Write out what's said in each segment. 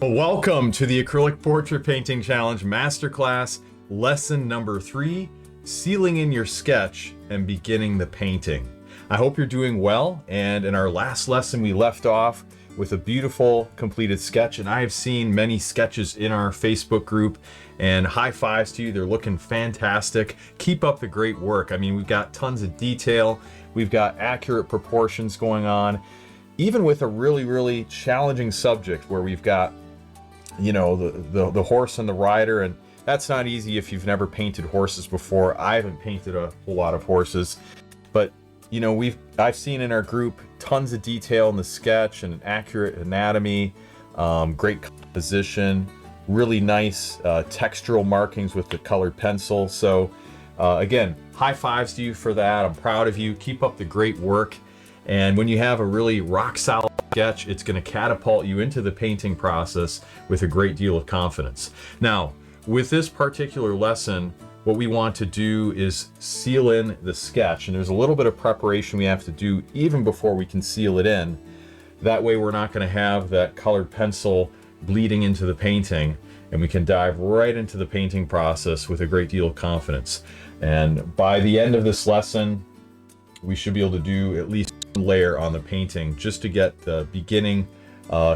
Well, welcome to the Acrylic Portrait Painting Challenge Masterclass, lesson number 3, sealing in your sketch and beginning the painting. I hope you're doing well, and in our last lesson we left off with a beautiful completed sketch, and I have seen many sketches in our Facebook group, and high fives to you. They're looking fantastic. Keep up the great work. I mean, we've got tons of detail, we've got accurate proportions going on, even with a really challenging subject where we've got, you know, the horse and the rider, and that's not easy if you've never painted horses before. I haven't painted a whole lot of horses, but you know, I've seen in our group tons of detail in the sketch and accurate anatomy, great composition, really nice textural markings with the colored pencil. So again, high fives to you for that. I'm proud of you. Keep up the great work. And when you have a really rock solid sketch, it's going to catapult you into the painting process with a great deal of confidence. Now, with this particular lesson, what we want to do is seal in the sketch, and there's a little bit of preparation we have to do even before we can seal it in. That way we're not going to have that colored pencil bleeding into the painting, and we can dive right into the painting process with a great deal of confidence. And by the end of this lesson, we should be able to do at least one layer on the painting just to get the beginning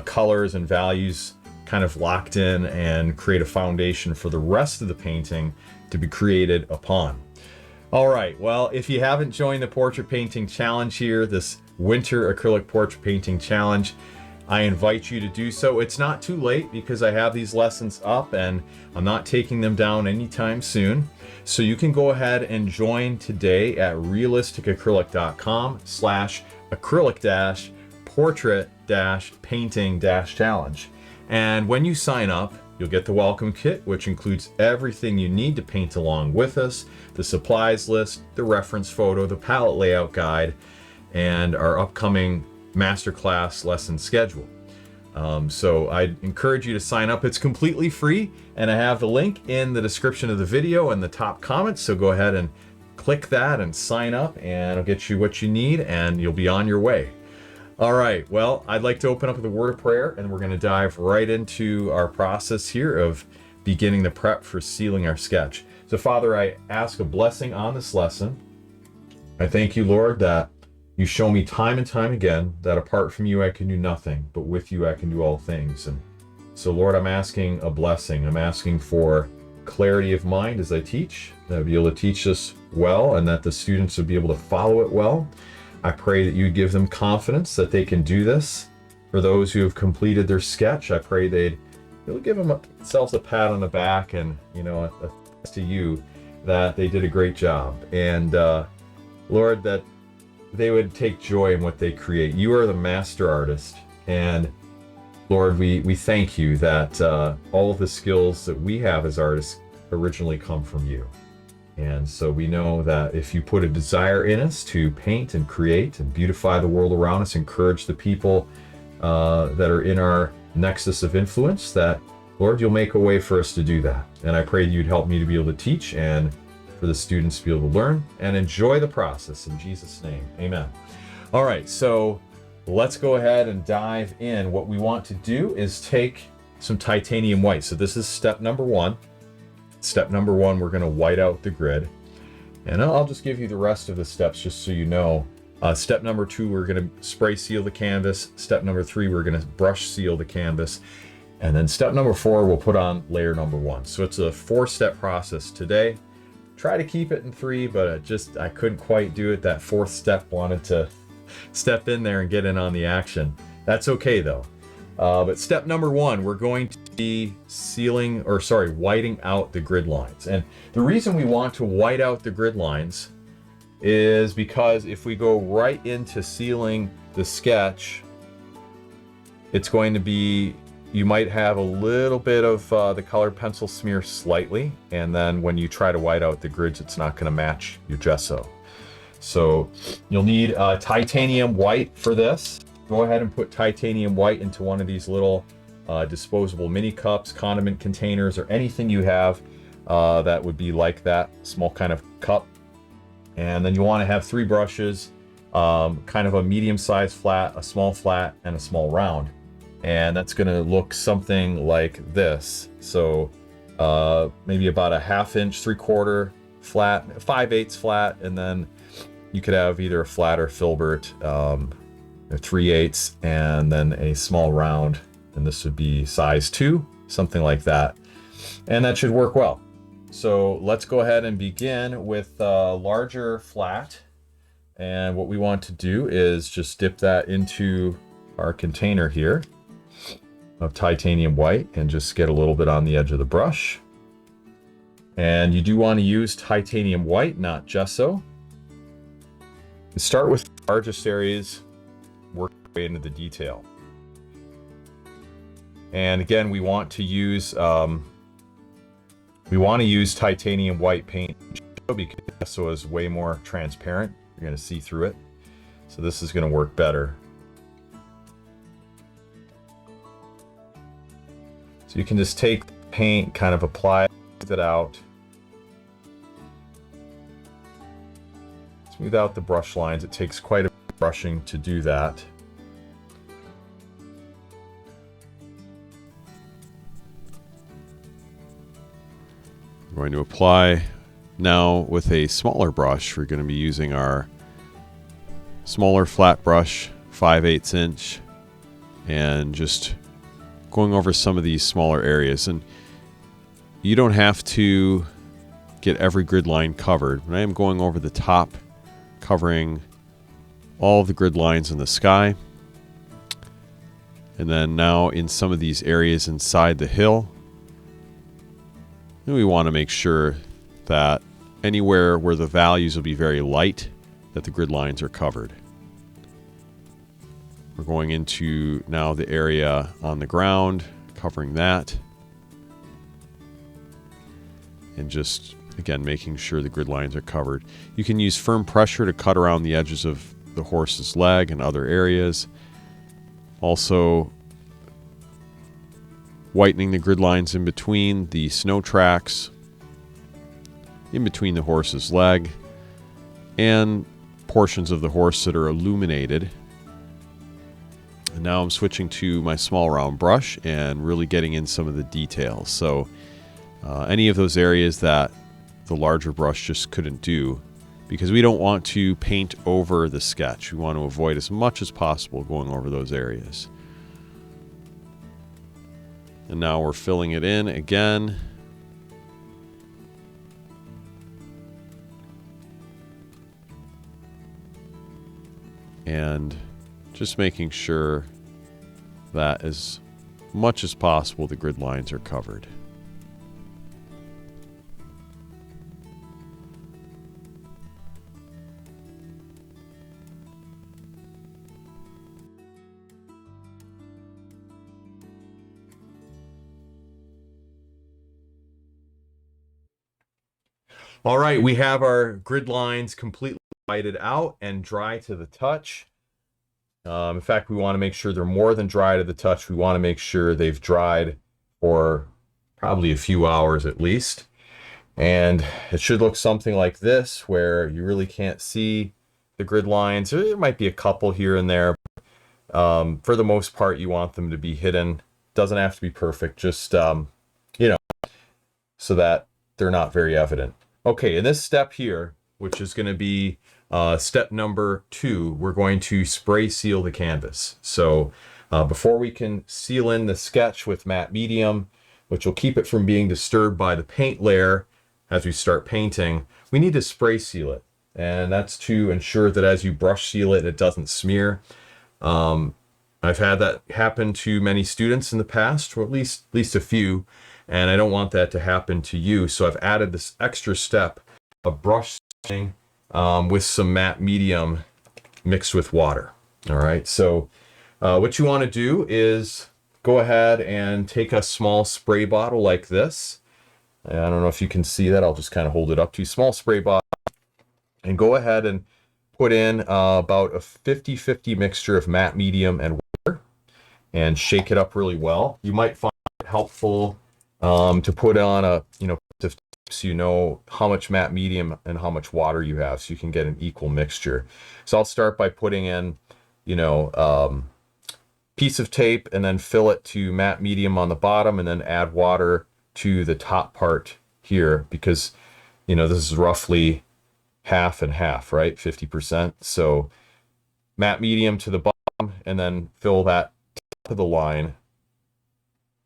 colors and values kind of locked in and create a foundation for the rest of the painting to be created upon. All right, well, if you haven't joined the Portrait Painting Challenge here, this Winter Acrylic Portrait Painting Challenge, I invite you to do so. It's not too late because I have these lessons up and I'm not taking them down anytime soon. So you can go ahead and join today at realisticacrylic.com/acrylic-portrait-painting-challenge. And when you sign up, you'll get the welcome kit, which includes everything you need to paint along with us, the supplies list, the reference photo, the palette layout guide, and our upcoming masterclass lesson schedule. So I encourage you to sign up. It's completely free, and I have the link in the description of the video and the top comments. So go ahead and click that and sign up, and it'll get you what you need, and you'll be on your way. All right, well, I'd like to open up with a word of prayer, and we're going to dive right into our process here of beginning the prep for sealing our sketch. So, Father, I ask a blessing on this lesson. I thank you, Lord, that you show me time and time again that apart from you I can do nothing, but with you I can do all things. And so, Lord, I'm asking a blessing. I'm asking for clarity of mind as I teach, that I'll be able to teach this well, and that the students will be able to follow it well. I pray that you give them confidence that they can do this. For those who have completed their sketch, I pray they'll give themselves a pat on the back and, you know, a thanks to you that they did a great job. And Lord, that they would take joy in what they create. You are the master artist. And Lord, we thank you that all of the skills that we have as artists originally come from you. And so we know that if you put a desire in us to paint and create and beautify the world around us, encourage the people that are in our nexus of influence, that, Lord, you'll make a way for us to do that. And I pray that you'd help me to be able to teach and for the students to be able to learn and enjoy the process. In Jesus' name, amen. All right, so let's go ahead and dive in. What we want to do is take some titanium white. So this is step number 1. Step number 1, we're going to white out the grid, and I'll just give you the rest of the steps just so you know. Step number 2, we're going to spray seal the canvas. Step number 3, we're going to brush seal the canvas, and then step number 4, we'll put on layer number 1. So it's a 4-step process today. Try to keep it in 3, but I couldn't quite do it. That 4th step wanted to step in there and get in on the action. That's okay though. But step number 1, we're going to be whiting out the grid lines. And the reason we want to white out the grid lines is because if we go right into sealing the sketch, it's going to be, you might have a little bit of the colored pencil smear slightly, and then when you try to white out the grids, it's not going to match your gesso. So you'll need titanium white for this. Go ahead and put titanium white into one of these little disposable mini cups, condiment containers, or anything you have that would be like that small kind of cup. And then you want to have 3 brushes, kind of a medium-sized flat, a small flat, and a small round. and that's going to look something like this. So maybe about a 1/2 inch, 3/4 flat, 5/8 flat, and then you could have either a flat or filbert, a 3/8, and then a small round, and this would be size 2, something like that, and that should work well. So let's go ahead and begin with a larger flat, and what we want to do is just dip that into our container here of titanium white and just get a little bit on the edge of the brush. And you do want to use titanium white, not gesso. Start with the largest areas, work your way into the detail. And again, we want to use titanium white paint because gesso is way more transparent. You're going to see through it, so this is going to work better. So you can just take the paint, kind of apply it out, smooth out the brush lines. It takes quite a bit of brushing to do that. I'm going to apply now with a smaller brush. We're going to be using our smaller flat brush, 5/8 inch, and just going over some of these smaller areas. And you don't have to get every grid line covered, but I am going over the top, covering all of the grid lines in the sky. And then now in some of these areas inside the hill, and we want to make sure that anywhere where the values will be very light, that the grid lines are covered. We're going into now the area on the ground, covering that. And just, again, making sure the grid lines are covered. You can use firm pressure to cut around the edges of the horse's leg and other areas. Also, whitening the grid lines in between the snow tracks, in between the horse's leg, and portions of the horse that are illuminated. And now I'm switching to my small round brush and really getting in some of the details. So any of those areas that the larger brush just couldn't do, because we don't want to paint over the sketch. We want to avoid as much as possible going over those areas. And now we're filling it in again. And just making sure that as much as possible the grid lines are covered. All right, we have our grid lines completely whited out and dry to the touch. In fact, we want to make sure they're more than dry to the touch. We want to make sure they've dried for probably a few hours at least. And it should look something like this, where you really can't see the grid lines. There might be a couple here and there. For the most part, you want them to be hidden. Doesn't have to be perfect, just, so that they're not very evident. Okay, in this step here, which is going to be step number 2, we're going to spray seal the canvas. So before we can seal in the sketch with matte medium, which will keep it from being disturbed by the paint layer as we start painting, we need to spray seal it. And that's to ensure that as you brush seal it, it doesn't smear. I've had that happen to many students in the past, or at least a few, and I don't want that to happen to you. So I've added this extra step of brush sealing with some matte medium mixed with water. All right, so what you want to do is go ahead and take a small spray bottle like this. I don't know if you can see that. I'll just kind of hold it up to you. Small spray bottle, and go ahead and put in about a 50-50 mixture of matte medium and water, and shake it up really well. You might find it helpful to put on a, so you know how much matte medium and how much water you have, so you can get an equal mixture. So I'll start by putting in, piece of tape and then fill it to matte medium on the bottom and then add water to the top part here, because this is roughly half and half, right? 50%. So matte medium to the bottom and then fill that top of the line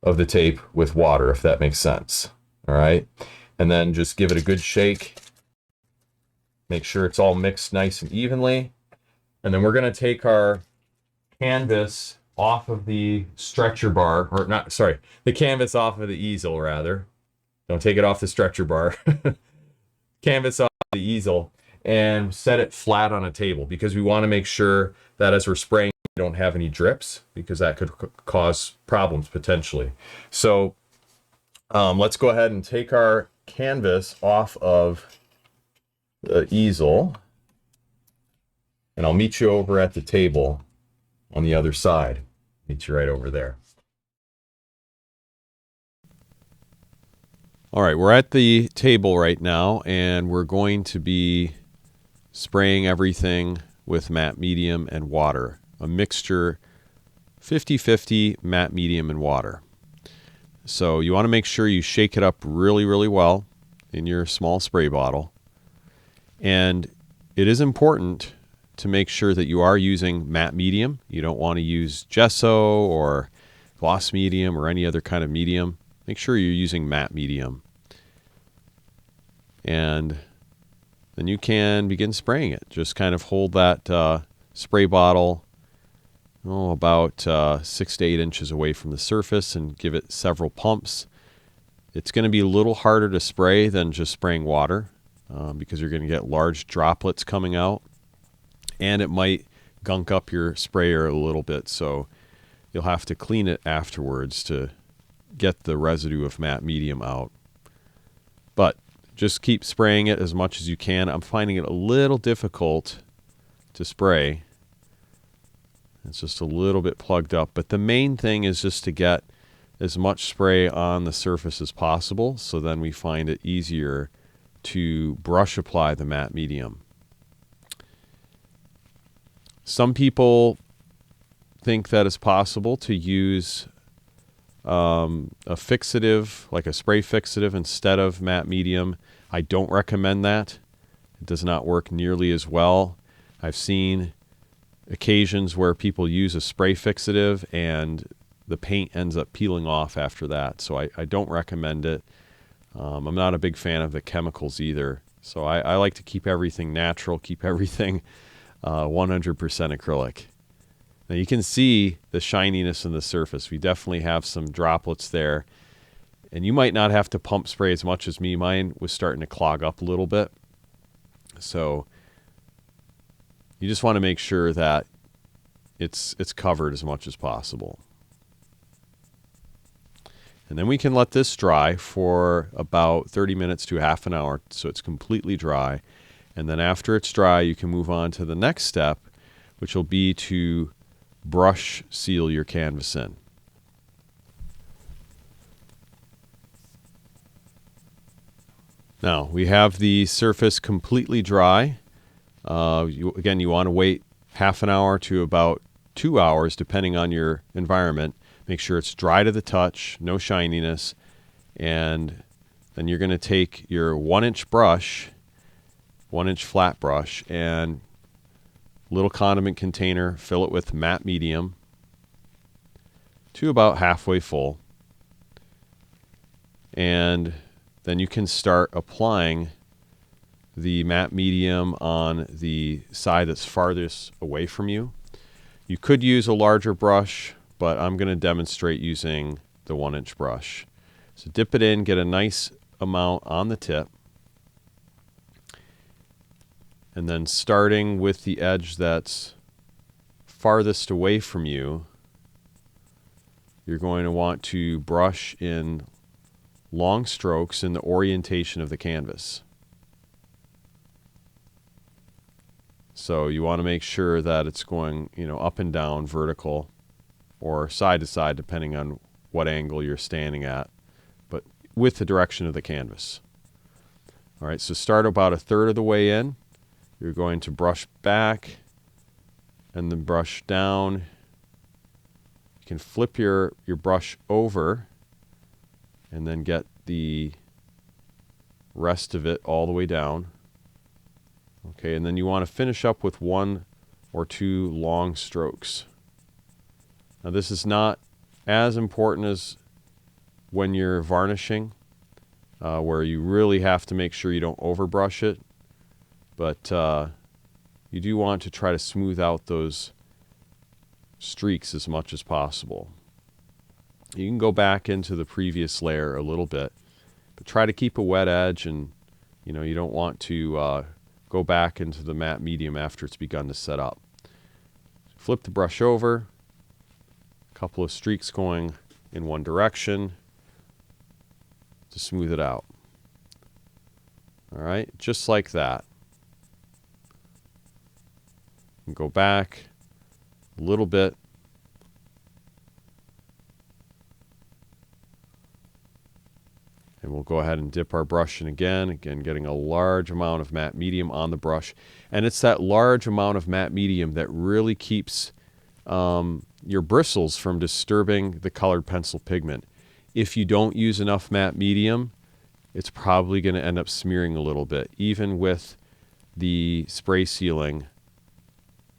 of the tape with water, if that makes sense. All right. And then just give it a good shake. Make sure it's all mixed nice and evenly. And then we're going to take our canvas off of the stretcher bar, or not, sorry, the canvas off of the easel, rather. Don't take it off the stretcher bar. Canvas off the easel and set it flat on a table, because we want to make sure that as we're spraying, we don't have any drips, because that could cause problems potentially. So let's go ahead and take our canvas off of the easel, and I'll meet you over at the table on the other side. Meet you right over there. All right, we're at the table right now, and we're going to be spraying everything with matte medium and water, a mixture 50-50 matte medium and water. So you want to make sure you shake it up really, really well in your small spray bottle. And it is important to make sure that you are using matte medium. You don't want to use gesso or gloss medium or any other kind of medium. Make sure you're using matte medium. And then you can begin spraying it. Just kind of hold that spray bottle about 6 to 8 inches away from the surface and give it several pumps. It's going to be a little harder to spray than just spraying water because you're going to get large droplets coming out, and it might gunk up your sprayer a little bit, so you'll have to clean it afterwards to get the residue of matte medium out. But just keep spraying it as much as you can. I'm finding it a little difficult to spray. It's just a little bit plugged up. But the main thing is just to get as much spray on the surface as possible, so then we find it easier to brush apply the matte medium. Some people think that it's possible to use a fixative, like a spray fixative, instead of matte medium. I don't recommend that. It does not work nearly as well. I've seen occasions where people use a spray fixative and the paint ends up peeling off after that. So I don't recommend it. I'm not a big fan of the chemicals either. So I like to keep everything natural, keep everything 100% acrylic. Now you can see the shininess in the surface. We definitely have some droplets there. And you might not have to pump spray as much as me. Mine was starting to clog up a little bit. So you just want to make sure that it's covered as much as possible. And then we can let this dry for about 30 minutes to half an hour so it's completely dry. And then after it's dry, you can move on to the next step, which will be to brush seal your canvas in. Now, we have the surface completely dry. Again, you want to wait half an hour to about 2 hours, depending on your environment. Make sure it's dry to the touch, no shininess. And then you're going to take your 1-inch brush, 1-inch flat brush, and little condiment container, fill it with matte medium to about halfway full. And then you can start applying the matte medium on the side that's farthest away from you. You could use a larger brush, but I'm going to demonstrate using the 1-inch brush. So dip it in, get a nice amount on the tip. And then starting with the edge that's farthest away from you, you're going to want to brush in long strokes in the orientation of the canvas. So you want to make sure that it's going, up and down, vertical, or side to side, depending on what angle you're standing at, but with the direction of the canvas. All right, so start about 1/3 of the way in. You're going to brush back and then brush down can flip your brush over and then get the rest of it all the way down. Okay, and then you want to finish up with 1 or 2 long strokes. Now this is not as important as when you're varnishing, where you really have to make sure you don't overbrush it, but you do want to try to smooth out those streaks as much as possible. You can go back into the previous layer a little bit, but try to keep a wet edge, and you don't want to go back into the matte medium after it's begun to set up. Flip the brush over, a couple of streaks going in one direction to smooth it out. All right, just like that. And go back a little bit. And we'll go ahead and dip our brush in again, getting a large amount of matte medium on the brush. And it's that large amount of matte medium that really keeps your bristles from disturbing the colored pencil pigment. If you don't use enough matte medium, it's probably going to end up smearing a little bit, even with the spray sealing.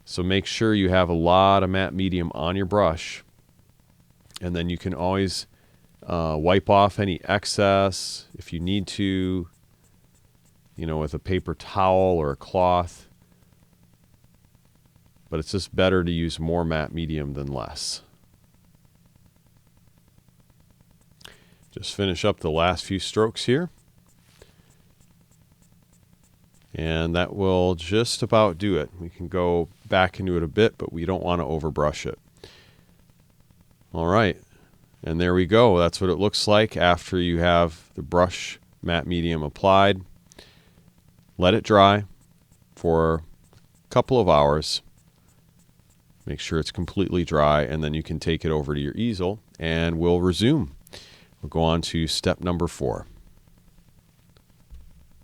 So make sure you have a lot of matte medium on your brush, and then you can always wipe off any excess if you need to, with a paper towel or a cloth. But it's just better to use more matte medium than less. Just finish up the last few strokes here. And that will just about do it. We can go back into it a bit, but we don't want to overbrush it. All right. And there we go. That's what it looks like after you have the brush matte medium applied. Let it dry for a couple of hours. Make sure it's completely dry, and then you can take it over to your easel, and we'll resume. We'll go on to step number 4.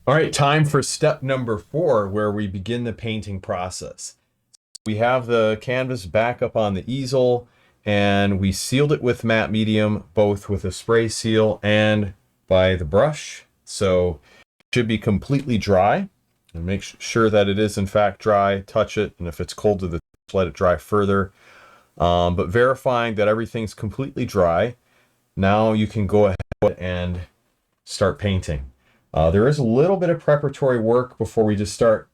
All right, time for step number 4, where we begin the painting process. We have the canvas back up on the easel, and we sealed it with matte medium, both with a spray seal and by the brush. So it should be completely dry. And make sure that it is in fact dry. Touch it, and if it's cold to the touch, let it dry further. But verifying that everything's completely dry, now you can go ahead and start painting. There is a little bit of preparatory work before we just start,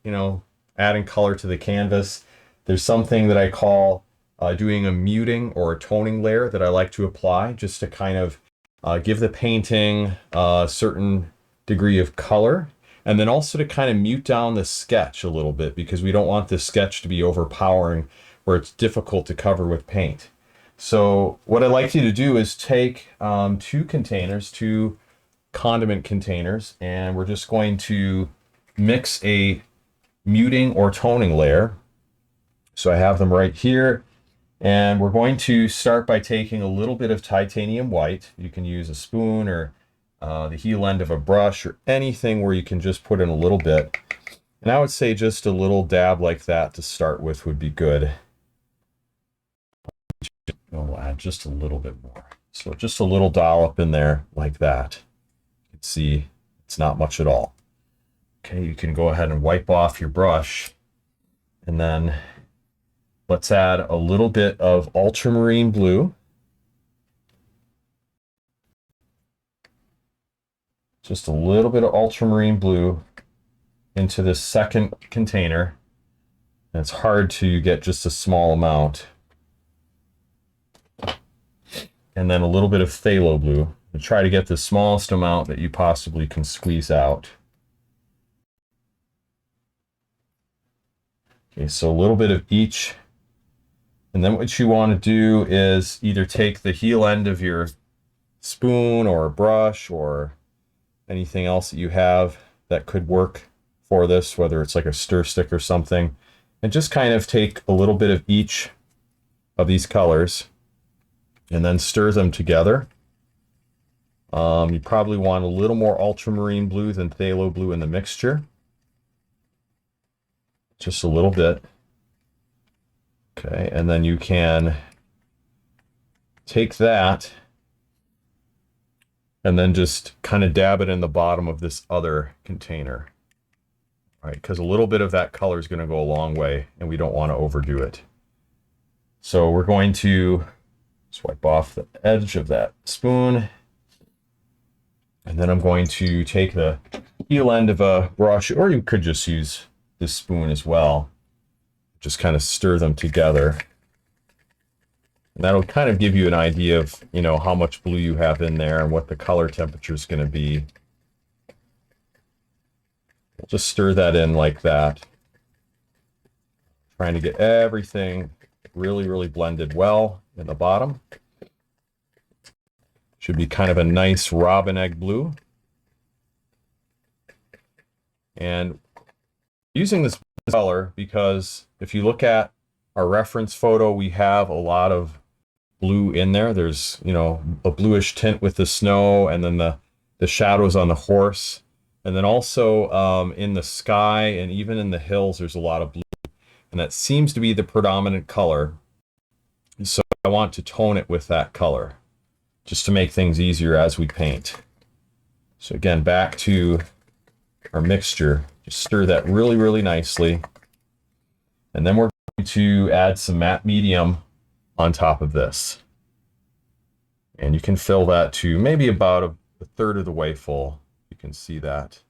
adding color to the canvas. There's something that I call doing a muting or a toning layer that I like to apply just to kind of give the painting a certain degree of color, and then also to kind of mute down the sketch a little bit, because we don't want the sketch to be overpowering where it's difficult to cover with paint. So what I'd like you to do is take 2 condiment containers, and we're just going to mix a muting or toning layer. So I have them right here, and we're going to start by taking a little bit of titanium white. You can use a spoon or the heel end of a brush or anything where you can just put in a little bit. And I would say just a little dab like that to start with would be good. I'll add just a little bit more. So just a little dollop in there like that. You can see it's not much at all. Okay, you can go ahead and wipe off your brush, and then let's add a little bit of ultramarine blue. Just a little bit of ultramarine blue into this second container. And it's hard to get just a small amount. And then a little bit of phthalo blue. And try to get the smallest amount that you possibly can squeeze out. Okay, so a little bit of each. And then what you want to do is either take the heel end of your spoon or a brush or anything else that you have that could work for this, whether it's like a stir stick or something, and just kind of take a little bit of each of these colors and then stir them together. You probably want a little more ultramarine blue than phthalo blue in the mixture. Just a little bit. Okay, and then you can take that and then just kind of dab it in the bottom of this other container, right? Because a little bit of that color is going to go a long way, and we don't want to overdo it. So we're going to swipe off the edge of that spoon, and then I'm going to take the heel end of a brush, or you could just use this spoon as well. Just kind of stir them together. And that'll kind of give you an idea of, you know, how much blue you have in there and what the color temperature is going to be. We'll just stir that in like that. Trying to get everything really, really blended well in the bottom. Should be kind of a nice robin egg blue. And using this color because if you look at our reference photo, we have a lot of blue in there. There's, you know, a bluish tint with the snow, and then the shadows on the horse. And then also in the sky and even in the hills, there's a lot of blue. And that seems to be the predominant color. So I want to tone it with that color, just to make things easier as we paint. So again, back to our mixture. Just stir that really, really nicely. And then we're going to add some matte medium on top of this. And you can fill that to maybe about a third of the way full. You can see that.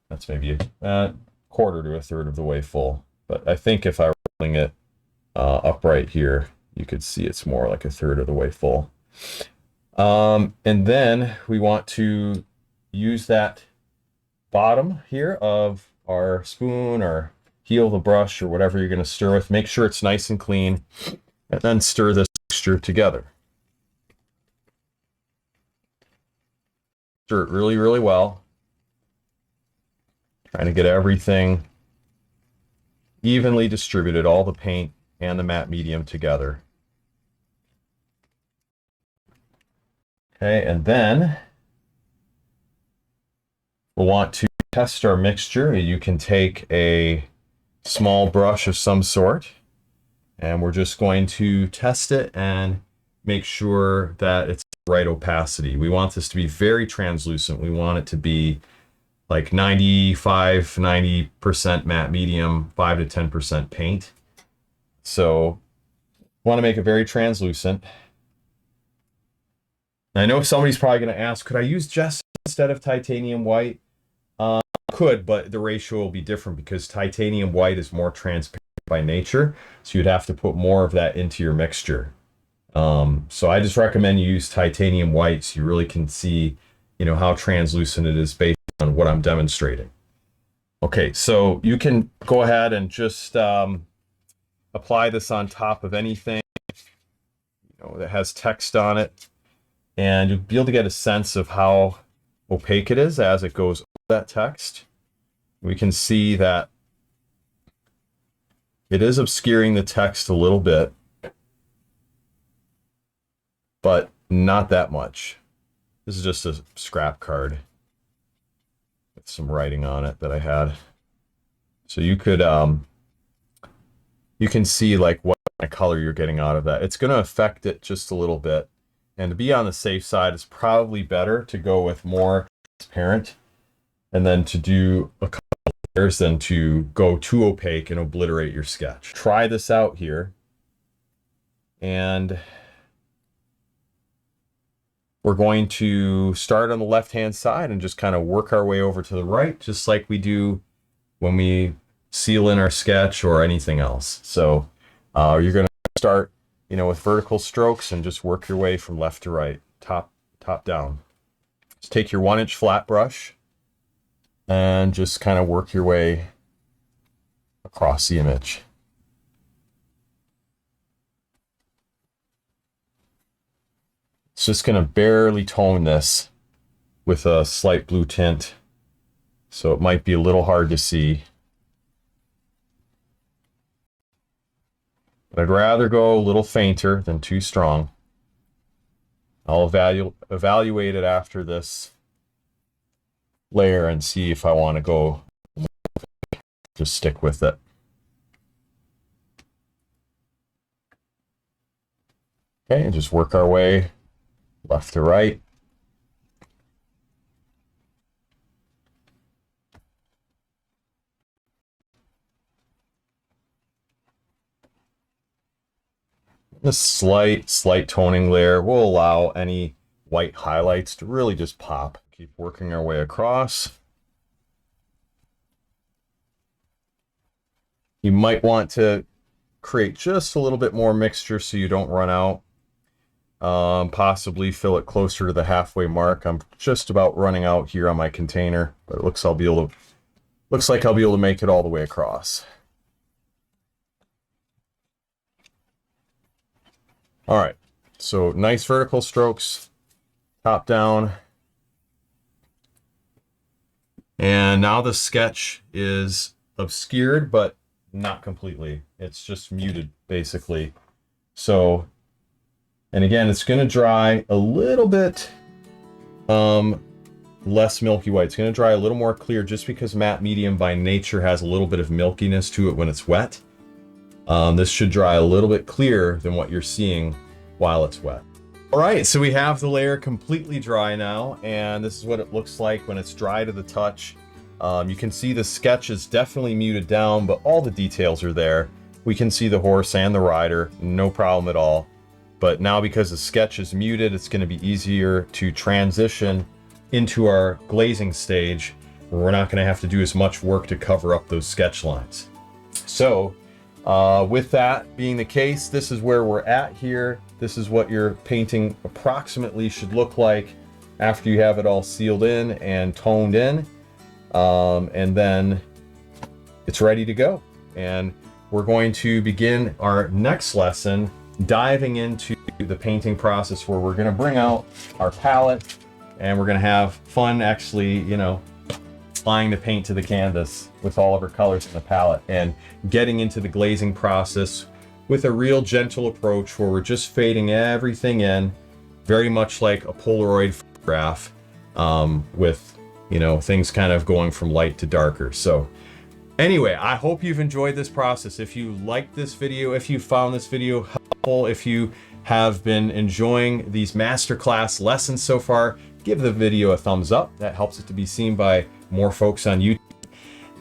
That's maybe a quarter to a third of the way full. But I think if I were holding it upright here, you could see it's more like a third of the way full. And then we want to use that bottom here of our spoon or heel of the brush or whatever you're going to stir with. Make sure it's nice and clean, and then stir this mixture together. Stir it really, really well. Trying to get everything evenly distributed, all the paint and the matte medium together. Okay, and then we'll want to test our mixture. You can take a small brush of some sort, and we're just going to test it and make sure that it's the right opacity. We want this to be very translucent. We want it to be like 90% matte medium, 5 to 10% paint. So want to make it very translucent. I know somebody's probably going to ask, could I use gesso instead of titanium white? Could, but the ratio will be different because titanium white is more transparent by nature, so you'd have to put more of that into your mixture. So I just recommend you use titanium white so you really can see, you know, how translucent it is based on what I'm demonstrating. Okay, so you can go ahead and just apply this on top of anything, you know, that has text on it, and you'll be able to get a sense of how opaque it is as it goes over that text. We can see that it is obscuring the text a little bit, but not that much. This is just a scrap card with some writing on it that I had. So you could, you can see like what kind of color you're getting out of that. It's going to affect it just a little bit. And to be on the safe side, it's probably better to go with more transparent and then to do a couple of layers than to go too opaque and obliterate your sketch. Try this out here. And we're going to start on the left-hand side and just kind of work our way over to the right, just like we do when we seal in our sketch or anything else. So you're going to start, you know, with vertical strokes and just work your way from left to right, top down. Just take your 1-inch flat brush and just kind of work your way across the image. It's just going to barely tone this with a slight blue tint, so it might be a little hard to see. But I'd rather go a little fainter than too strong. I'll evaluate it after this layer and see if I want to go, just stick with it. Okay, and just work our way left to right. A slight toning layer will allow any white highlights to really just pop. Keep working our way across. You might want to create just a little bit more mixture so you don't run out. Possibly fill it closer to the halfway mark. I'm just about running out here on my container, but it looks like I'll be able to make it all the way across. All right, so nice vertical strokes, top down. And now the sketch is obscured, but not completely. It's just muted, basically. So, and again, it's going to dry a little bit less milky white. It's going to dry a little more clear just because matte medium by nature has a little bit of milkiness to it when it's wet. This should dry a little bit clearer than what you're seeing while it's wet. All right, so we have the layer completely dry now, and this is what it looks like when it's dry to the touch. You can see the sketch is definitely muted down, but all the details are there. We can see the horse and the rider, no problem at all. But now because the sketch is muted, it's going to be easier to transition into our glazing stage, where we're not going to have to do as much work to cover up those sketch lines. So with that being the case, this is where we're at here. This is what your painting approximately should look like after you have it all sealed in and toned in. And then it's ready to go. And we're going to begin our next lesson diving into the painting process, where we're going to bring out our palette and we're going to have fun actually, you know, applying the paint to the canvas with all of our colors in the palette and getting into the glazing process with a real gentle approach, where we're just fading everything in, very much like a Polaroid photograph, with, you know, things kind of going from light to darker. So anyway, I hope you've enjoyed this process. If you liked this video, if you found this video helpful, if you have been enjoying these masterclass lessons so far, give the video a thumbs up. That helps it to be seen by more folks on YouTube.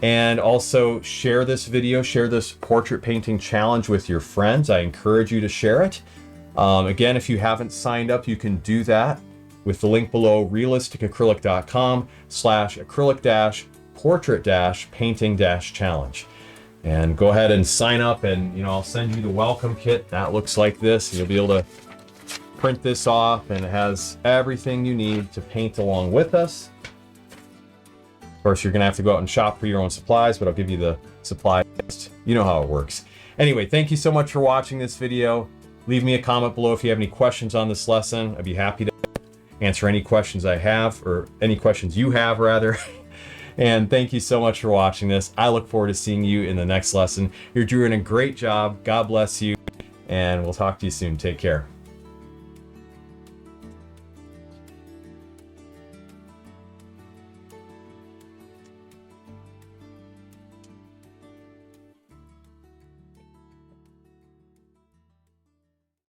And also share this video, share this portrait painting challenge with your friends. I encourage you to share it. Again, if you haven't signed up, you can do that with the link below, realisticacrylic.com/acrylic-portrait-painting-challenge. And go ahead and sign up, and you know, I'll send you the welcome kit. That looks like this. You'll be able to print this off, and it has everything you need to paint along with us. Of course, you're gonna have to go out and shop for your own supplies, but I'll give you the supply list. You know how it works. Anyway, thank you so much for watching this video. Leave me a comment below if you have any questions on this lesson. I'd be happy to answer any questions I have, or any questions you have rather. And thank you so much for watching this. I look forward to seeing you in the next lesson. You're doing a great job. God bless you, and we'll talk to you soon. Take care.